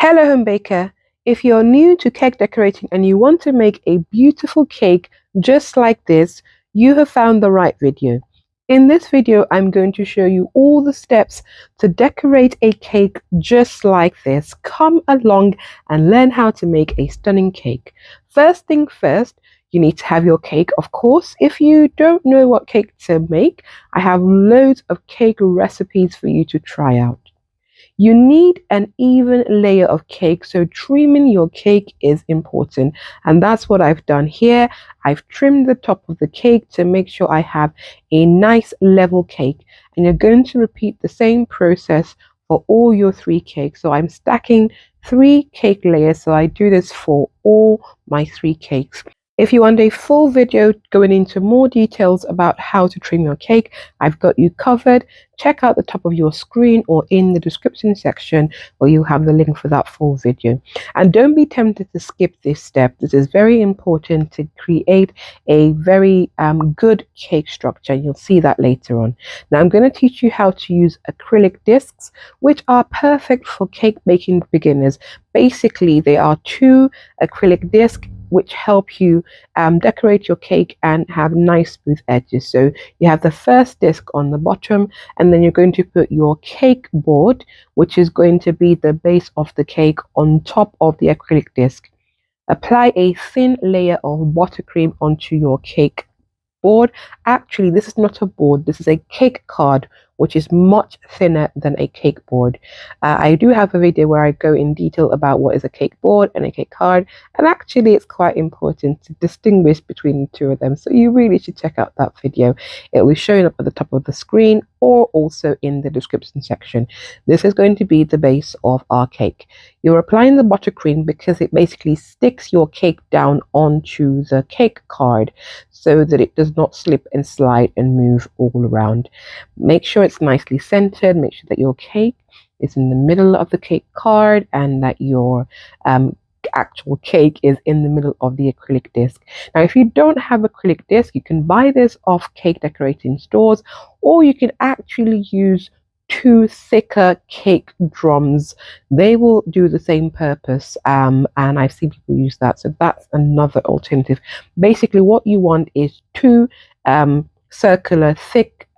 Hello, home baker. If you're new to cake decorating and you want to make a beautiful cake just like this, you have found the right video. In this video, I'm going to show you all the steps to decorate a cake just like this. Come along and learn how to make a stunning cake. First thing first, you need to have your cake, of course. If you don't know what cake to make, I have loads of cake recipes for you to try out. You need an even layer of cake, so trimming your cake is important, and that's what I've done here. I've trimmed the top of the cake to make sure I have a nice level cake, and you're going to repeat the same process for all your 3 cakes. So I'm stacking 3 cake layers, so I do this for all my 3 cakes. If you want a full video going into more details about how to trim your cake, I've got you covered. Check out the top of your screen or in the description section where you have the link for that full video. And don't be tempted to skip this step. This is very important to create a very good cake structure. You'll see that later on. Now I'm going to teach you how to use acrylic discs, which are perfect for cake making beginners. Basically, they are 2 acrylic discs which help you decorate your cake and have nice smooth edges. So you have the first disc on the bottom, and then you're going to put your cake board, which is going to be the base of the cake, on top of the acrylic disc. Apply a thin layer of buttercream onto your cake board. Actually, this is not a board, this is a cake card, which is much thinner than a cake board. I do have a video where I go in detail about what is a cake board and a cake card, and actually it's quite important to distinguish between the 2 of them, so you really should check out that video. It will be showing up at the top of the screen or also in the description section. This is going to be the base of our cake. You're applying the buttercream because it basically sticks your cake down onto the cake card so that it does not slip and slide and move all around. Make sure it's nicely centered. Make sure that your cake is in the middle of the cake card and that your actual cake is in the middle of the acrylic disc. Now, if you don't have acrylic disc, you can buy this off cake decorating stores, or you can actually use 2 thicker cake drums. They will do the same purpose, and I've seen people use that, so that's another alternative. Basically, what you want is 2 circular thick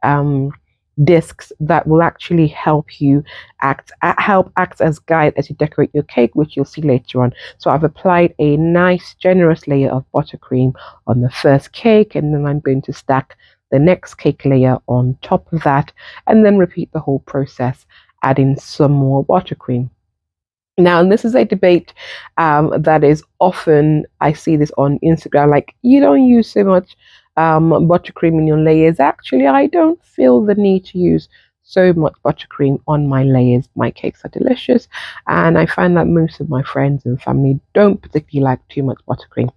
discs that will actually help you act as guide as you decorate your cake, which you'll see later on. So I've applied a nice generous layer of buttercream on the first cake, and then I'm going to stack the next cake layer on top of that, and then repeat the whole process, adding some more buttercream. Now, and this is a debate that is often, I see this on Instagram, like, you don't use so much buttercream in your layers. Actually, I don't feel the need to use so much buttercream on my layers. My cakes are delicious, and I find that most of my friends and family don't particularly like too much buttercream,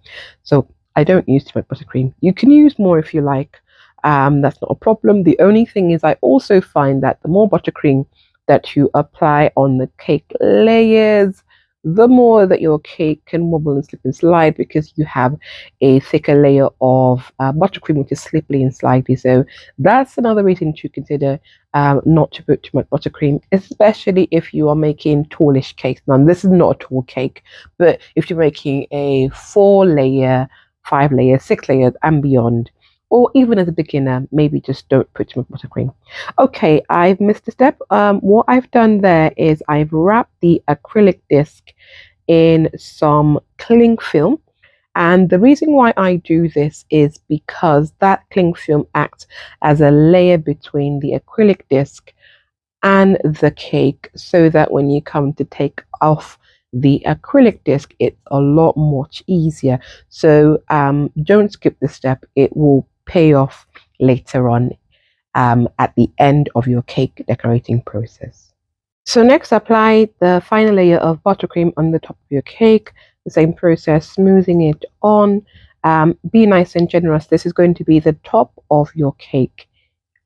so I don't use too much buttercream. You can use more if you like. That's not a problem. The only thing is, I also find that the more buttercream that you apply on the cake layers, the more that your cake can wobble and slip and slide, because you have a thicker layer of buttercream, which is slippery and slidey. So that's another reason to consider not to put too much buttercream, especially if you are making tallish cakes. Now, this is not a tall cake, but if you're making a 4 layer, 5 layers, 6 layers and beyond, or even as a beginner, maybe just don't put too much buttercream. Okay, I've missed a step. What I've done there is I've wrapped the acrylic disc in some cling film. And the reason why I do this is because that cling film acts as a layer between the acrylic disc and the cake, so that when you come to take off the acrylic disc, it's a lot much easier. So don't skip this step. It will pay off later on at the end of your cake decorating process. So next, apply the final layer of buttercream on the top of your cake. The same process, smoothing it on. Be nice and generous. This is going to be the top of your cake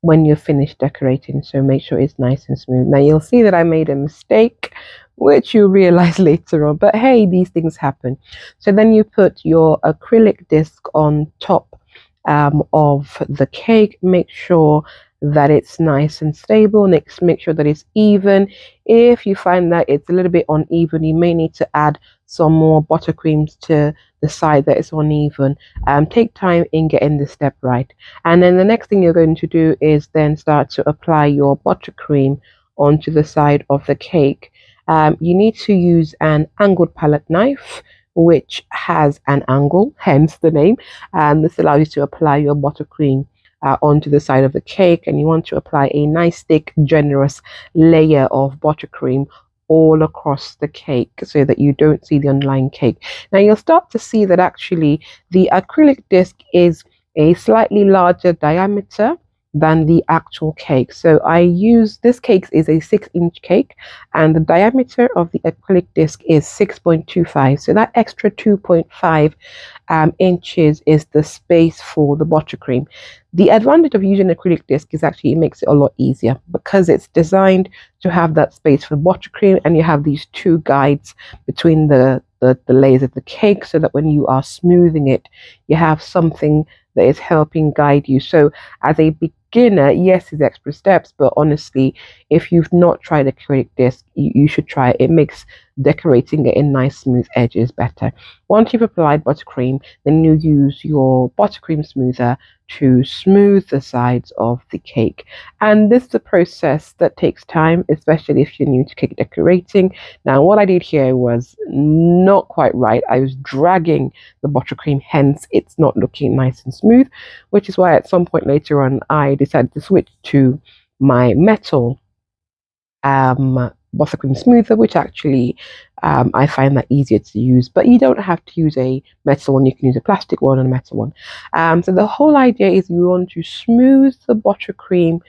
when you're finished decorating, so make sure it's nice and smooth. Now, you'll see that I made a mistake, which you realize later on, but hey, these things happen. So then you put your acrylic disc on top of the cake. Make sure that it's nice and stable. Next, make sure that it's even. If you find that it's a little bit uneven, you may need to add some more buttercreams to the side that is uneven. Take time in getting this step right. And then the next thing you're going to do is then start to apply your buttercream onto the side of the cake. You need to use an angled palette knife, which has an angle, hence the name. And this allows you to apply your buttercream onto the side of the cake, and you want to apply a nice thick generous layer of buttercream all across the cake so that you don't see the underlying cake. Now you'll start to see that actually the acrylic disc is a slightly larger diameter than the actual cake. So I use, this cake is a 6-inch cake, and the diameter of the acrylic disc is 6.25. So that extra 2.5 inches is the space for the buttercream. The advantage of using acrylic disc is actually it makes it a lot easier because it's designed to have that space for buttercream, and you have these two guides between the layers of the cake so that when you are smoothing it, you have something that is helping guide you. So as a beginner, yes, there's extra steps, but honestly, if you've not tried acrylic disc, you should try it. It makes decorating it in nice smooth edges better. Once you've applied buttercream, then you use your buttercream smoother to smooth the sides of the cake. And this is a process that takes time, especially if you're new to cake decorating. Now, what I did here was not quite right. I was dragging the buttercream, hence it's not looking nice and smooth, which is why at some point later on, I decided to switch to my metal buttercream smoother, which actually I find that easier to use, but you don't have to use a metal one. You can use a plastic one and a metal one. So the whole idea is you want to smooth the buttercream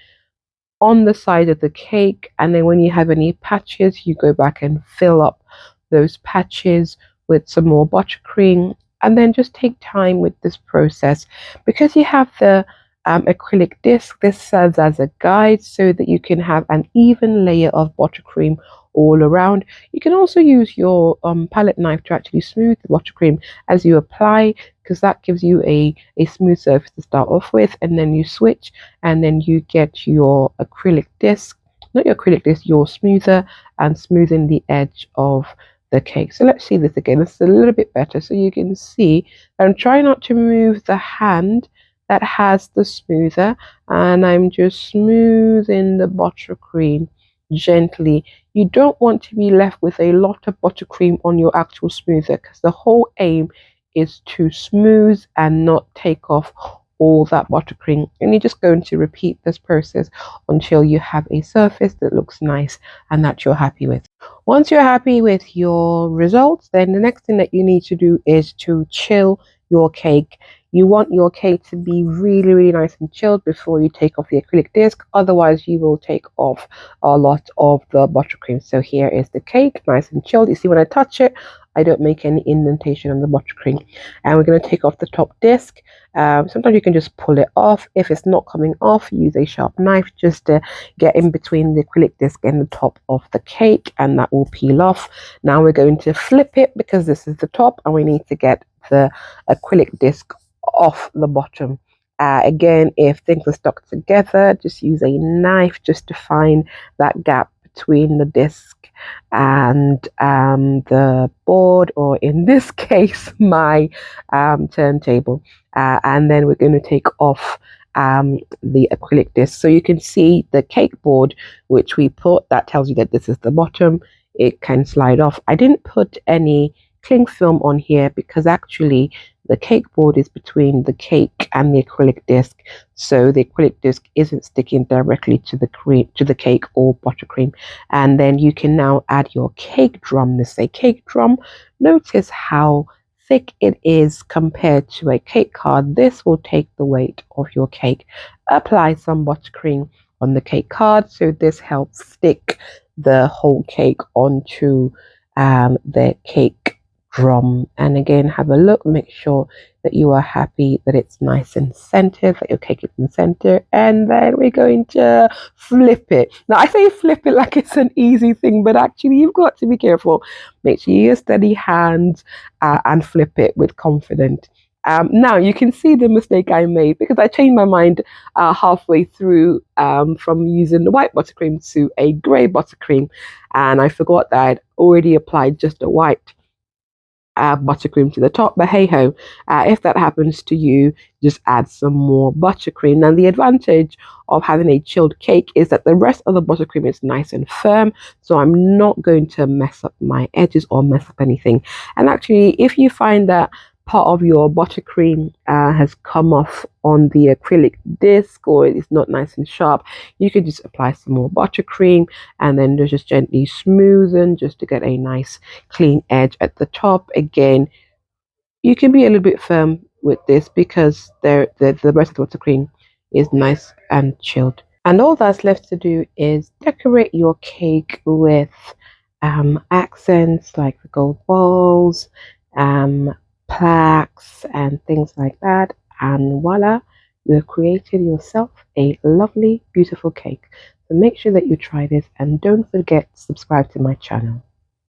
on the side of the cake, and then when you have any patches, you go back and fill up those patches with some more buttercream, and then just take time with this process. Because you have the acrylic disc, this serves as a guide so that you can have an even layer of buttercream all around. You can also use your palette knife to actually smooth the buttercream as you apply, because that gives you a smooth surface to start off with, and then you switch and then you get your acrylic disc, not your acrylic disc, your smoother, and smoothing the edge of the cake. So let's see this again. This is a little bit better, so you can see, and try not to move the hand that has the smoother, and I'm just smoothing the buttercream gently. You don't want to be left with a lot of buttercream on your actual smoother, because the whole aim is to smooth and not take off all that buttercream. And you're just going to repeat this process until you have a surface that looks nice and that you're happy with. Once you're happy with your results, then the next thing that you need to do is to chill your cake. You want your cake to be really, really nice and chilled before you take off the acrylic disc. Otherwise, you will take off a lot of the buttercream. So here is the cake, nice and chilled. You see when I touch it, I don't make any indentation on the buttercream. And we're going to take off the top disc. Sometimes you can just pull it off. If it's not coming off, use a sharp knife just to get in between the acrylic disc and the top of the cake, and that will peel off. Now we're going to flip it because this is the top, and we need to get the acrylic disc off the bottom. Again, if things are stuck together, just use a knife just to find that gap between the disc and the board, or in this case my turntable, and then we're going to take off the acrylic disc. So you can see the cake board which we put, that tells you that this is the bottom. It can slide off. I didn't put any cling film on here because actually the cake board is between the cake and the acrylic disc, so the acrylic disc isn't sticking directly to the cake or buttercream. And then you can now add your cake drum. This is a cake drum. Notice how thick it is compared to a cake card. This will take the weight of your cake. Apply some buttercream on the cake card, so this helps stick the whole cake onto the cake drum. And again, have a look, make sure that you are happy that it's nice and centered, that your cake is in center, and then we're going to flip it. Now I say flip it like it's an easy thing, but actually you've got to be careful. Make sure you use steady hands and flip it with confidence. Now you can see the mistake I made because I changed my mind halfway through from using the white buttercream to a grey buttercream, and I forgot that I'd already applied just a white buttercream to the top. But hey ho, if that happens to you, just add some more buttercream. Now the advantage of having a chilled cake is that the rest of the buttercream is nice and firm, so I'm not going to mess up my edges or mess up anything. And actually, if you find that part of your buttercream has come off on the acrylic disc, or it's not nice and sharp, you could just apply some more buttercream and then just gently smoothen just to get a nice clean edge at the top. Again, you can be a little bit firm with this because the rest of the buttercream is nice and chilled. And all that's left to do is decorate your cake with accents like the gold balls, plaques, and things like that. And voila, you have created yourself a lovely, beautiful cake. So make sure that you try this and don't forget to subscribe to my channel.